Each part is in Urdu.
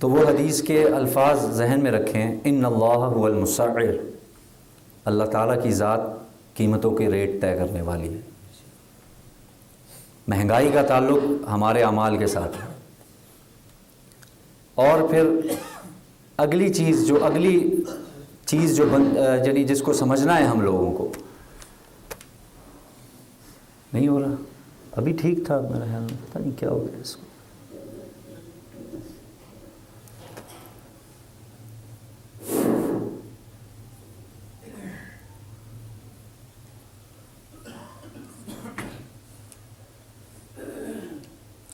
تو وہ حدیث کے الفاظ ذہن میں رکھیں، ان اللہ هو المسعر، اللہ تعالیٰ کی ذات قیمتوں کے ریٹ طے کرنے والی ہے۔ مہنگائی کا تعلق ہمارے اعمال کے ساتھ ہے۔ اور پھر اگلی چیز جو یعنی جس کو سمجھنا ہے ہم لوگوں کو، نہیں ہو رہا ابھی ٹھیک تھا میرا خیال میں، پتہ نہیں کیا ہو گیا اس کو۔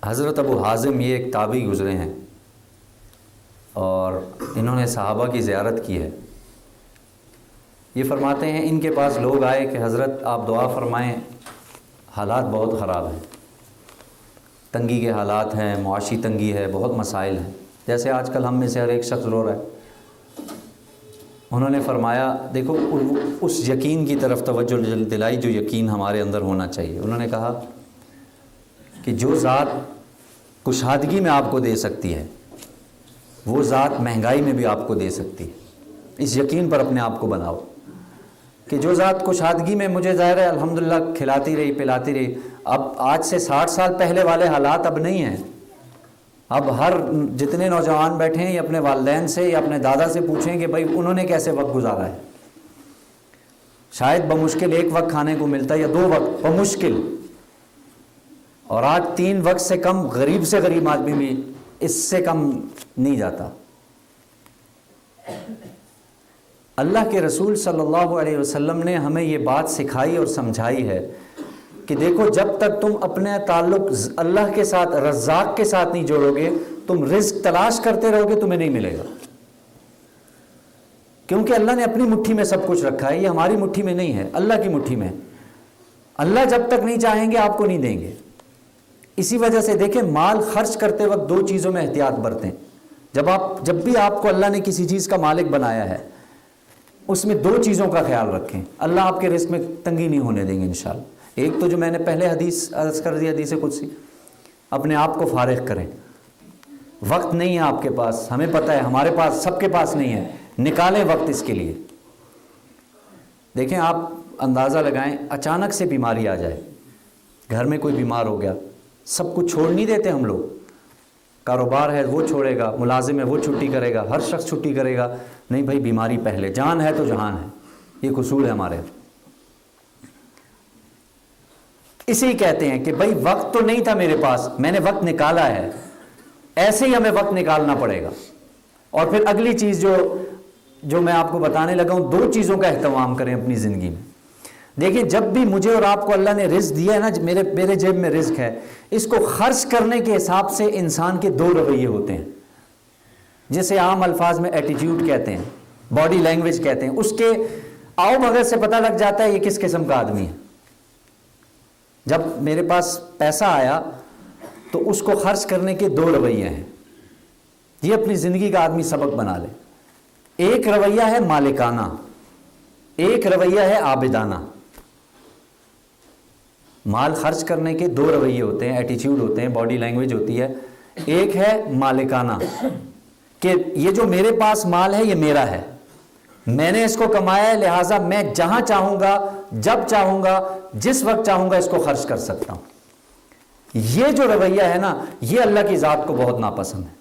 حضرت ابو حازم یہ ایک تابعی گزرے ہیں اور انہوں نے صحابہ کی زیارت کی ہے۔ یہ فرماتے ہیں ان کے پاس لوگ آئے کہ حضرت آپ دعا فرمائیں، حالات بہت خراب ہیں، تنگی کے حالات ہیں، معاشی تنگی ہے، بہت مسائل ہیں، جیسے آج کل ہم میں سے ہر ایک شخص رو رہا ہے۔ انہوں نے فرمایا دیکھو اس یقین کی طرف توجہ دلائی جو یقین ہمارے اندر ہونا چاہیے۔ انہوں نے کہا کہ جو ذات کشادگی میں آپ کو دے سکتی ہے وہ ذات مہنگائی میں بھی آپ کو دے سکتی ہے۔ اس یقین پر اپنے آپ کو بناؤ کہ جو ذات کشادگی میں مجھے ظاہر ہے الحمدللہ کھلاتی رہی پلاتی رہی، اب آج سے 60 سال پہلے والے حالات اب نہیں ہیں۔ اب ہر جتنے نوجوان بیٹھے ہیں یا اپنے والدین سے یا اپنے دادا سے پوچھیں کہ بھائی انہوں نے کیسے وقت گزارا ہے۔ شاید بمشکل ایک وقت کھانے کو ملتا ہے یا 2 وقت بمشکل، اور آج 3 وقت سے کم غریب سے غریب آدمی بھی اس سے کم نہیں جاتا۔ اللہ کے رسول صلی اللہ علیہ وسلم نے ہمیں یہ بات سکھائی اور سمجھائی ہے کہ دیکھو جب تک تم اپنے تعلق اللہ کے ساتھ رزاق کے ساتھ نہیں جوڑو گے، تم رزق تلاش کرتے رہو گے، تمہیں نہیں ملے گا، کیونکہ اللہ نے اپنی مٹھی میں سب کچھ رکھا ہے، یہ ہماری مٹھی میں نہیں ہے، اللہ کی مٹھی میں۔ اللہ جب تک نہیں چاہیں گے آپ کو نہیں دیں گے۔ اسی وجہ سے دیکھیں مال خرچ کرتے وقت 2 چیزوں میں احتیاط برتیں۔ جب بھی آپ کو اللہ نے کسی چیز کا مالک بنایا ہے اس میں 2 چیزوں کا خیال رکھیں، اللہ آپ کے رزق میں تنگی نہیں ہونے دیں گے انشاءاللہ۔ ایک تو جو میں نے پہلے حدیث عرض کر دی، حدیث قدسی، اپنے آپ کو فارغ کریں۔ وقت نہیں ہے آپ کے پاس، ہمیں پتہ ہے ہمارے پاس، سب کے پاس نہیں ہے، نکالیں وقت اس کے لیے۔ دیکھیں آپ اندازہ لگائیں، اچانک سے بیماری آ جائے، گھر میں کوئی بیمار ہو گیا، سب کچھ چھوڑ نہیں دیتے ہم لوگ، کاروبار ہے وہ چھوڑے گا، ملازم ہے وہ چھٹی کرے گا، ہر شخص چھٹی کرے گا، نہیں بھائی بیماری پہلے، جان ہے تو جہان ہے، یہ قصور ہے ہمارے۔ اسی کہتے ہیں کہ بھائی وقت تو نہیں تھا میرے پاس، میں نے وقت نکالا ہے، ایسے ہی ہمیں وقت نکالنا پڑے گا۔ اور پھر اگلی چیز جو میں آپ کو بتانے لگا ہوں، 2 چیزوں کا اہتمام کریں اپنی زندگی میں۔ دیکھیں جب بھی مجھے اور آپ کو اللہ نے رزق دیا ہے نا، میرے جیب میں رزق ہے، اس کو خرچ کرنے کے حساب سے انسان کے 2 رویے ہوتے ہیں، جسے عام الفاظ میں ایٹیٹیوڈ کہتے ہیں، باڈی لینگویج کہتے ہیں۔ اس کے آؤ بغیر سے پتہ لگ جاتا ہے یہ کس قسم کا آدمی ہے۔ جب میرے پاس پیسہ آیا تو اس کو خرچ کرنے کے 2 رویے ہیں، یہ اپنی زندگی کا آدمی سبق بنا لے۔ ایک رویہ ہے مالکانہ، ایک رویہ ہے عابدانہ۔ مال خرچ کرنے کے 2 رویے ہوتے ہیں، ایٹیٹیوڈ ہوتے ہیں، باڈی لینگویج ہوتی ہے۔ ایک ہے مالکانہ کہ یہ جو میرے پاس مال ہے یہ میرا ہے، میں نے اس کو کمایا ہے، لہٰذا میں جہاں چاہوں گا، جب چاہوں گا، جس وقت چاہوں گا اس کو خرچ کر سکتا ہوں۔ یہ جو رویہ ہے نا، یہ اللہ کی ذات کو بہت ناپسند ہے۔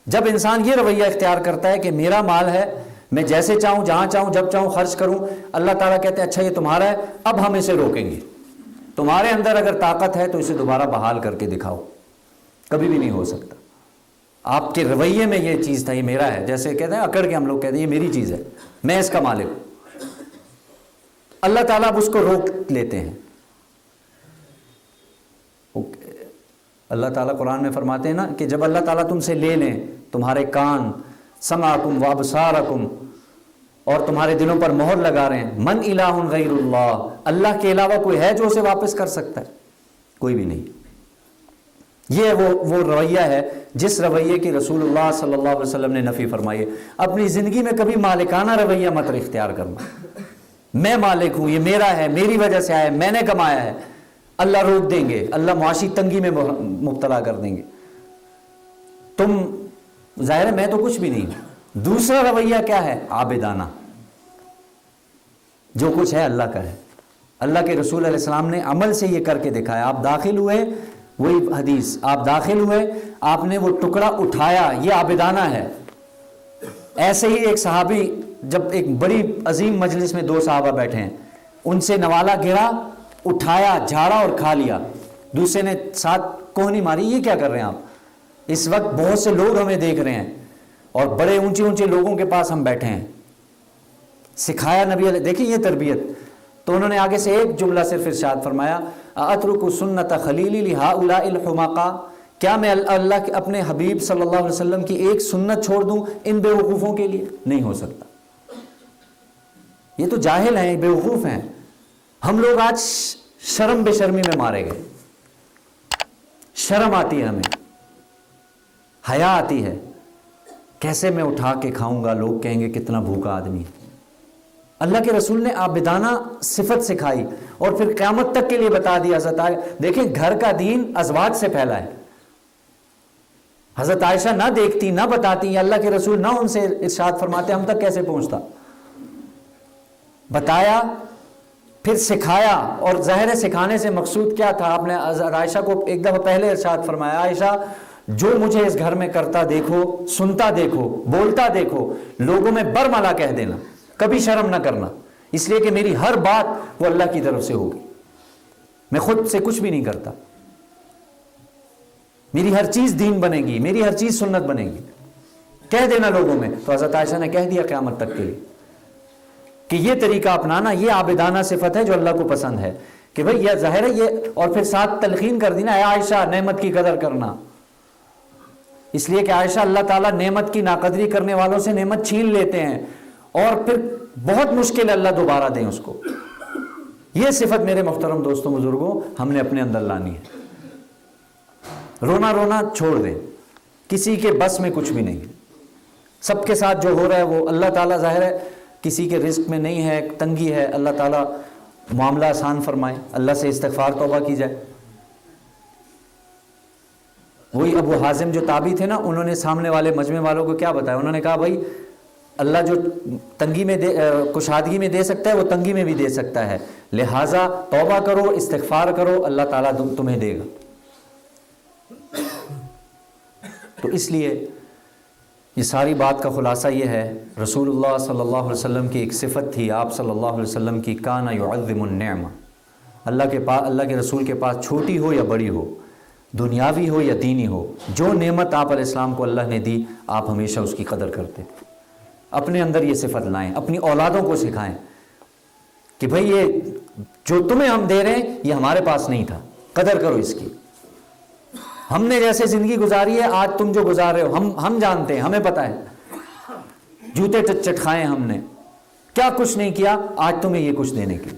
جب انسان یہ رویہ اختیار کرتا ہے کہ میرا مال ہے، میں جیسے چاہوں، جہاں چاہوں، جب چاہوں خرچ کروں، اللہ تعالیٰ کہتے ہیں اچھا یہ تمہارا ہے، اب ہم اسے روکیں گے، تمہارے اندر اگر طاقت ہے تو اسے دوبارہ بحال کر کے دکھاؤ، کبھی بھی نہیں ہو سکتا۔ آپ کے رویے میں یہ چیز تھا، یہ میرا ہے، جیسے کہتے ہیں اکڑ کے ہم لوگ کہتے ہیں یہ میری چیز ہے، میں اس کا مالک ہوں۔ اللہ تعالیٰ اب اس کو روک لیتے ہیں۔ اللہ تعالیٰ قرآن میں فرماتے ہیں نا کہ جب اللہ تعالیٰ تم سے لے لیں تمہارے کان، سمعکم وابصارکم، اور تمہارے دلوں پر مہر لگا رہے ہیں، من الہ غیر اللہ، اللہ کے علاوہ کوئی ہے جو اسے واپس کر سکتا ہے؟ کوئی بھی نہیں۔ یہ وہ رویہ ہے جس رویے کی رسول اللہ صلی اللہ علیہ وسلم نے نفی فرمائی ہے۔ اپنی زندگی میں کبھی مالکانہ رویہ مت اختیار کرنا، میں مالک ہوں، یہ میرا ہے، میری وجہ سے آیا ہے، میں نے کمایا ہے۔ اللہ روک دیں گے، اللہ معاشی تنگی میں مبتلا کر دیں گے۔ تم ظاہر ہے میں تو کچھ بھی نہیں ہوں۔ دوسرا رویہ کیا ہے؟ عابدانہ، جو کچھ ہے اللہ کا ہے۔ اللہ کے رسول علیہ السلام نے عمل سے یہ کر کے دکھایا۔ آپ داخل ہوئے، وہی حدیث، آپ داخل ہوئے، آپ نے وہ ٹکڑا اٹھایا، یہ عابدانہ ہے۔ ایسے ہی ایک صحابی، جب ایک بڑی عظیم مجلس میں دو صحابہ بیٹھے ہیں، ان سے نوالا گرا، اٹھایا، جھاڑا اور کھا لیا۔ دوسرے نے ساتھ کوہنی ماری، یہ کیا کر رہے ہیں آپ؟ اس وقت بہت سے لوگ ہمیں دیکھ رہے ہیں اور بڑے اونچے اونچے لوگوں کے پاس ہم بیٹھے ہیں۔ سکھایا نبی علیہ، دیکھیں یہ تربیت۔ تو انہوں نے آگے سے ایک جملہ صرف ارشاد فرمایا، اترک سنت خلیلی لہؤلاء الحمقاء، کیا میں اللہ کے اپنے حبیب صلی اللہ علیہ وسلم کی ایک سنت چھوڑ دوں ان بے وقوفوں کے لیے؟ نہیں ہو سکتا۔ یہ تو جاہل ہیں، بے وقوف ہیں۔ ہم لوگ آج شرم بے شرمی میں مارے گئے۔ شرم آتی ہے ہمیں، حیا آتی ہے، کیسے میں اٹھا کے کھاؤں گا، لوگ کہیں گے کتنا بھوکا آدمی ہے۔ اللہ کے رسول نے عابدانہ صفت سکھائی اور پھر قیامت تک کے لیے بتا دیا۔ حضرت دیکھیں گھر کا دین ازواج سے پھیلا ہے۔ حضرت عائشہ نہ دیکھتی، نہ بتاتی، اللہ کے رسول نہ ان سے ارشاد فرماتے، ہم تک کیسے پہنچتا؟ بتایا، پھر سکھایا، اور ظاہر ہے سکھانے سے مقصود کیا تھا؟ آپ نے عائشہ کو ایک دفعہ پہلے ارشاد فرمایا، عائشہ جو مجھے اس گھر میں کرتا دیکھو، سنتا دیکھو، بولتا دیکھو، لوگوں میں برملا کہہ دینا، کبھی شرم نہ کرنا، اس لیے کہ میری ہر بات وہ اللہ کی طرف سے ہوگی، میں خود سے کچھ بھی نہیں کرتا، میری ہر چیز دین بنے گی، میری ہر چیز سنت بنے گی، کہہ دینا لوگوں میں۔ تو حضرت عائشہ نے کہہ دیا قیامت تک کے لیے کہ یہ طریقہ اپنانا، یہ عابدانہ صفت ہے جو اللہ کو پسند ہے، کہ بھئی یہ ظاہر ہے یہ، اور پھر ساتھ تلقین کر دی نا، اے عائشہ نعمت کی قدر کرنا، اس لیے کہ عائشہ اللہ تعالیٰ نعمت کی ناقدری کرنے والوں سے نعمت چھین لیتے ہیں اور پھر بہت مشکل ہے اللہ دوبارہ دیں اس کو۔ یہ صفت میرے محترم دوستوں بزرگوں ہم نے اپنے اندر لانی ہے۔ رونا رونا چھوڑ دیں، کسی کے بس میں کچھ بھی نہیں ہے، سب کے ساتھ جو ہو رہا ہے وہ اللہ تعالیٰ، ظاہر ہے کسی کے رزق میں نہیں ہے، تنگی ہے، اللہ تعالیٰ معاملہ آسان فرمائے، اللہ سے استغفار توبہ کی جائے۔ وہی ابو حازم جو تابعی تھے نا، انہوں نے سامنے والے مجمع والوں کو کیا بتایا؟ انہوں نے کہا بھائی اللہ جو تنگی میں کشادگی میں دے سکتا ہے وہ تنگی میں بھی دے سکتا ہے، لہٰذا توبہ کرو، استغفار کرو، اللہ تعالیٰ تمہیں دے گا۔ تو اس لیے یہ ساری بات کا خلاصہ یہ ہے، رسول اللہ صلی اللہ علیہ وسلم کی ایک صفت تھی، آپ صلی اللہ علیہ وسلم کی، کانا یعظم النعمہ، اللہ کے رسول کے پاس چھوٹی ہو یا بڑی ہو، دنیاوی ہو یا دینی ہو، جو نعمت آپ علیہ السلام کو اللہ نے دی، آپ ہمیشہ اس کی قدر کرتے۔ اپنے اندر یہ صفت لائیں، اپنی اولادوں کو سکھائیں کہ بھئی یہ جو تمہیں ہم دے رہے ہیں یہ ہمارے پاس نہیں تھا، قدر کرو اس کی۔ ہم نے جیسے زندگی گزاری ہے، آج تم جو گزار رہے ہو ہم جانتے ہیں، ہمیں پتہ ہے، جوتے چٹکھائے ہم نے، کیا کچھ نہیں کیا، آج تمہیں یہ کچھ دینے کی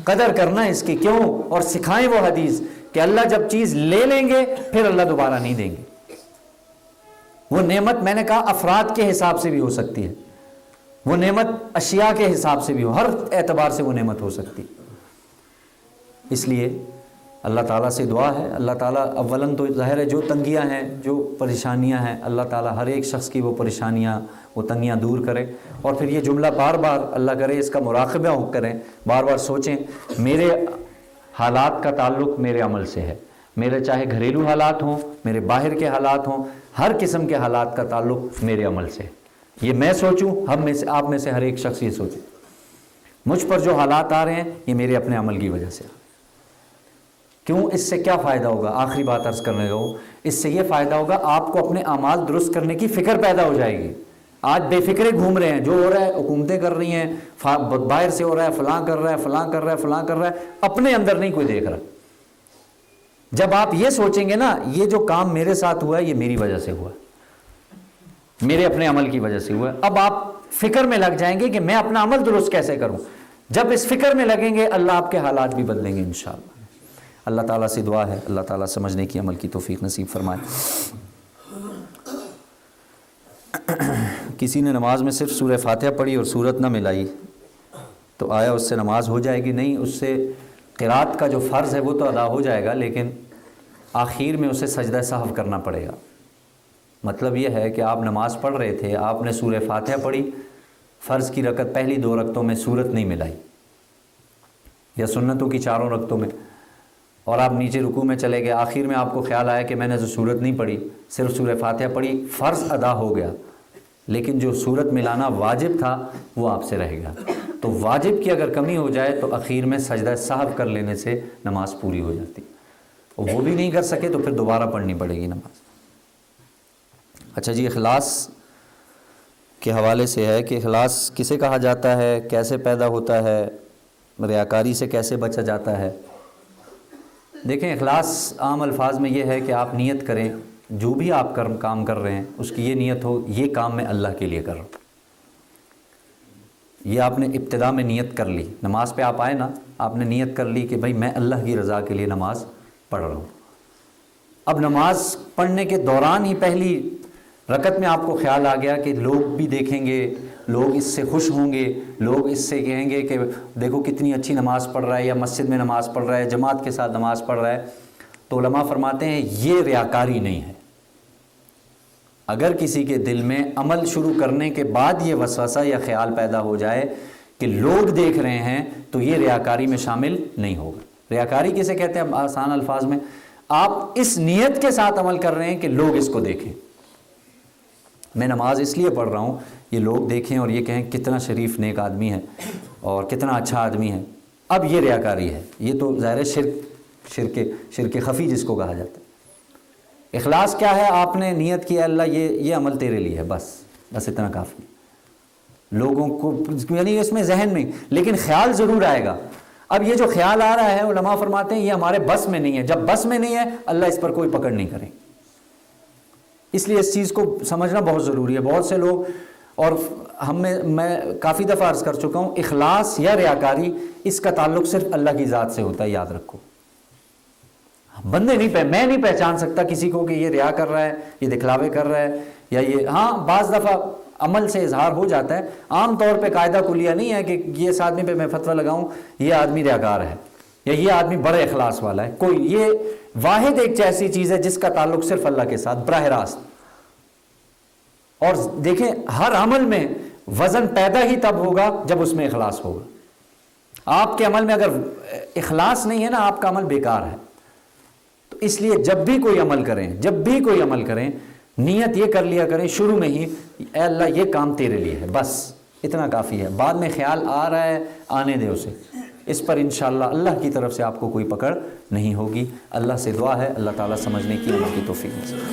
قدر کرنا اس کی، کیوں؟ اور سکھائیں وہ حدیث کہ اللہ جب چیز لے لیں گے پھر اللہ دوبارہ نہیں دیں گے۔ وہ نعمت میں نے کہا افراد کے حساب سے بھی ہو سکتی ہے، وہ نعمت اشیاء کے حساب سے بھی ہو، ہر اعتبار سے وہ نعمت ہو سکتی۔ اس لیے اللہ تعالیٰ سے دعا ہے، اللہ تعالیٰ اولاً تو ظاہر ہے جو تنگیاں ہیں، جو پریشانیاں ہیں، اللہ تعالیٰ ہر ایک شخص کی وہ پریشانیاں، وہ تنگیاں دور کرے، اور پھر یہ جملہ بار بار اللہ کرے اس کا مراقبہ کریں، بار بار سوچیں میرے حالات کا تعلق میرے عمل سے ہے، میرے چاہے گھریلو حالات ہوں، میرے باہر کے حالات ہوں، ہر قسم کے حالات کا تعلق میرے عمل سے ہے۔ یہ میں سوچوں، ہم میں سے، آپ میں سے ہر ایک شخص یہ سوچے، مجھ پر جو حالات آ رہے ہیں یہ میرے اپنے عمل کی وجہ سے۔ کیوں؟ اس سے کیا فائدہ ہوگا؟ آخری بات عرض کرنے لگا ہوں، اس سے یہ فائدہ ہوگا آپ کو اپنے اعمال درست کرنے کی فکر پیدا ہو جائے گی۔ آج بے فکرے گھوم رہے ہیں، جو ہو رہا ہے حکومتیں کر رہی ہیں، باہر سے ہو رہا ہے، فلاں کر رہا ہے، فلاں کر رہا ہے، فلاں کر رہا ہے، اپنے اندر نہیں کوئی دیکھ رہا۔ جب آپ یہ سوچیں گے نا یہ جو کام میرے ساتھ ہوا ہے یہ میری وجہ سے ہوا ہے، میرے اپنے عمل کی وجہ سے ہوا ہے، اب آپ فکر میں لگ جائیں گے کہ میں اپنا عمل درست کیسے کروں۔ جب اس فکر میں لگیں گے اللہ آپ کے حالات بھی بدلیں گے انشاءاللہ۔ اللہ تعالیٰ سے دعا ہے اللہ تعالیٰ سمجھنے کی، عمل کی توفیق نصیب فرمائے۔ کسی نے نماز میں صرف سورہ فاتحہ پڑھی اور سورت نہ ملائی تو آیا اس سے نماز ہو جائے گی؟ نہیں، اس سے قرات کا جو فرض ہے وہ تو ادا ہو جائے گا، لیکن آخر میں اسے سجدہ سہو کرنا پڑے گا۔ مطلب یہ ہے کہ آپ نماز پڑھ رہے تھے، آپ نے سورہ فاتحہ پڑھی، فرض کی رکعت پہلی 2 رکعتوں میں سورت نہیں ملائی یا سنتوں کی 4 رکعتوں میں، اور آپ نیچے رکوع میں چلے گئے، آخر میں آپ کو خیال آیا کہ میں نے تو سورت نہیں پڑھی، صرف سورہ فاتحہ پڑھی، فرض ادا ہو گیا، لیکن جو سورت ملانا واجب تھا وہ آپ سے رہ گیا۔ تو واجب کی اگر کمی ہو جائے تو اخیر میں سجدہ سہو کر لینے سے نماز پوری ہو جاتی، اور وہ بھی نہیں کر سکے تو پھر دوبارہ پڑھنی پڑے گی نماز۔ اچھا جی، اخلاص کے حوالے سے ہے کہ اخلاص کسے کہا جاتا ہے، کیسے پیدا ہوتا ہے، ریاکاری سے کیسے بچا جاتا ہے؟ دیکھیں، اخلاص عام الفاظ میں یہ ہے کہ آپ نیت کریں، جو بھی آپ کام کر رہے ہیں اس کی یہ نیت ہو، یہ کام میں اللہ کے لیے کر رہا ہوں۔ یہ آپ نے ابتدا میں نیت کر لی، نماز پہ آپ آئے نا، آپ نے نیت کر لی کہ بھائی میں اللہ کی رضا کے لیے نماز پڑھ رہا ہوں۔ اب نماز پڑھنے کے دوران ہی پہلی رکعت میں آپ کو خیال آ گیا کہ لوگ بھی دیکھیں گے، لوگ اس سے خوش ہوں گے، لوگ اس سے کہیں گے کہ دیکھو کتنی اچھی نماز پڑھ رہا ہے، یا مسجد میں نماز پڑھ رہا ہے، جماعت کے ساتھ نماز پڑھ رہا ہے، تو علماء فرماتے ہیں یہ ریاکاری نہیں ہے۔ اگر کسی کے دل میں عمل شروع کرنے کے بعد یہ وسوسہ یا خیال پیدا ہو جائے کہ لوگ دیکھ رہے ہیں، تو یہ ریاکاری میں شامل نہیں ہوگا۔ ریاکاری کسے کہتے ہیں آسان الفاظ میں؟ آپ اس نیت کے ساتھ عمل کر رہے ہیں کہ لوگ اس کو دیکھیں، میں نماز اس لیے پڑھ رہا ہوں یہ لوگ دیکھیں اور یہ کہیں کتنا شریف نیک آدمی ہے اور کتنا اچھا آدمی ہے، اب یہ ریاکاری ہے۔ یہ تو ظاہر شرک خفی جس کو کہا جاتا ہے۔ اخلاص کیا ہے؟ آپ نے نیت کیا اللہ یہ عمل تیرے لیے ہے، بس اتنا کافی، لوگوں کو یعنی اس میں ذہن میں، لیکن خیال ضرور آئے گا۔ اب یہ جو خیال آ رہا ہے علماء فرماتے ہیں یہ ہمارے بس میں نہیں ہے، جب بس میں نہیں ہے اللہ اس پر کوئی پکڑ نہیں کرے، اس لیے اس چیز کو سمجھنا بہت ضروری ہے۔ بہت سے لوگ، اور میں کافی دفعہ عرض کر چکا ہوں، اخلاص یا ریاکاری اس کا تعلق صرف اللہ کی ذات سے ہوتا ہے، یاد رکھو۔ میں نہیں پہچان سکتا کسی کو کہ یہ ریا کر رہا ہے، یہ دکھلاوے کر رہا ہے، یا یہ ہاں بعض دفعہ عمل سے اظہار ہو جاتا ہے، عام طور پہ قاعدہ کلیہ نہیں ہے کہ یہ اس آدمی پہ میں فتویٰ لگاؤں یہ آدمی ریاکار ہے یا یہ آدمی بڑے اخلاص والا ہے، کوئی، یہ واحد ایک ایسی چیز ہے جس کا تعلق صرف اللہ کے ساتھ براہ راست۔ اور دیکھیں ہر عمل میں وزن پیدا ہی تب ہوگا جب اس میں اخلاص ہوگا۔ آپ کے عمل میں اگر اخلاص نہیں ہے نا، آپ کا عمل بیکار ہے۔ تو اس لیے جب بھی کوئی عمل کریں نیت یہ کر لیا کریں شروع میں ہی، اے اللہ یہ کام تیرے لیے ہے، بس اتنا کافی ہے۔ بعد میں خیال آ رہا ہے، آنے دے اسے، اس پر انشاءاللہ اللہ کی طرف سے آپ کو کوئی پکڑ نہیں ہوگی۔ اللہ سے دعا ہے اللہ تعالیٰ سمجھنے کی، عمل کی توفیق دے۔